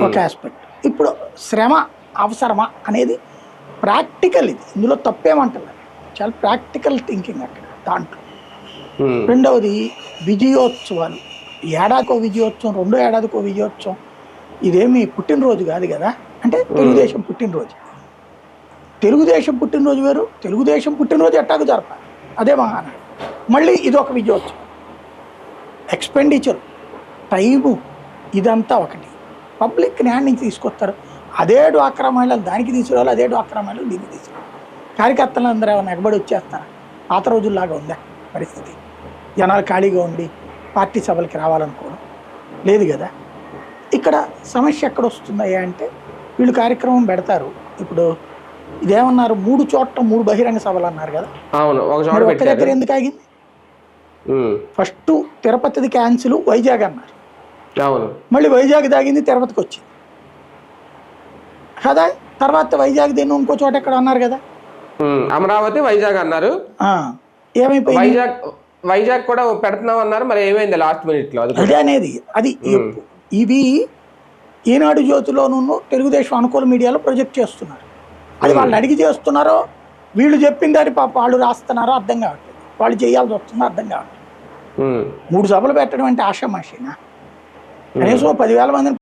ఒక ఆస్పెక్ట్. ఇప్పుడు శ్రమ అవసరమా అనేది ప్రాక్టికల్, ఇది ఇందులో తప్పేమంటున్నారు, చాలా ప్రాక్టికల్ థింకింగ్ అక్కడ దాంట్లో. రెండవది విజయోత్సవాలు, ఏడాదికో విజయోత్సవం, రెండో ఏడాదికో విజయోత్సవం, ఇదేమి పుట్టినరోజు కాదు కదా. అంటే తెలుగుదేశం పుట్టినరోజు, తెలుగుదేశం పుట్టినరోజు వేరు, తెలుగుదేశం పుట్టినరోజు ఎట్టాకు జరపాలి, అదే మహానాడు. మళ్ళీ ఇదొక విజయోత్సవం, ఎక్స్పెండిచర్, టైము, ఇదంతా ఒకటి. పబ్లిక్ న్యాయాన్ని తీసుకొస్తారు, అదే డ్వాక్రా మహిళలు దానికి తీసుకురావాలి, అదే డ్వాక్రా మహిళలు దీనికి తీసుకురావాలి. కార్యకర్తలు అందరూ ఏమైనా ఎగబడి వచ్చేస్తారు, పాత రోజుల్లాగా ఉందా పరిస్థితి? జనాలు ఖాళీగా ఉండి పార్టీ సభలకి రావాలనుకోవడం లేదు కదా. ఇక్కడ సమస్య ఎక్కడ వస్తుందయ్యా అంటే, వీళ్ళు కార్యక్రమం పెడతారు. ఇప్పుడు ఇదేమన్నారు, 3 చోట్ల 3 బహిరంగ సభలు అన్నారు కదా. ఒక్క దగ్గర ఎందుకు ఆగింది? ఫస్ట్ తిరుపతిది క్యాన్సిల్, వైజాగ్ అన్నారు, మళ్ళీ వైజాగ్ దాగింది, తిరుపతికి వచ్చింది కదా. తర్వాత వైజాగ్ దీన్ని ఇంకో చోట ఎక్కడ అన్నారు కదా, అమరావతి వైజాగ్ అన్నారు. ఏమైపోయింది? వైజాగ్ కూడా పెడుతున్నాం అన్నారు, మరి ఏమైంది లాస్ట్ మినిట్ లో? అదే అనేది, అది ఇవి ఈనాడు జ్యోతిలోనూ తెలుగుదేశం అనుకూల మీడియాలో ప్రొజెక్ట్ చేస్తున్నారు. అది వాళ్ళని అడిగి చేస్తున్నారో, వీళ్ళు చెప్పిన దాన్ని పాప వాళ్ళు రాస్తున్నారో అర్థం కావట్లేదు, వాళ్ళు చేయాల్సి వస్తుందో అర్థం కావట్లేదు. 3 సభలు పెట్టడం అంటే ఆషామాషీనా? కనీసం 10,000 మందిని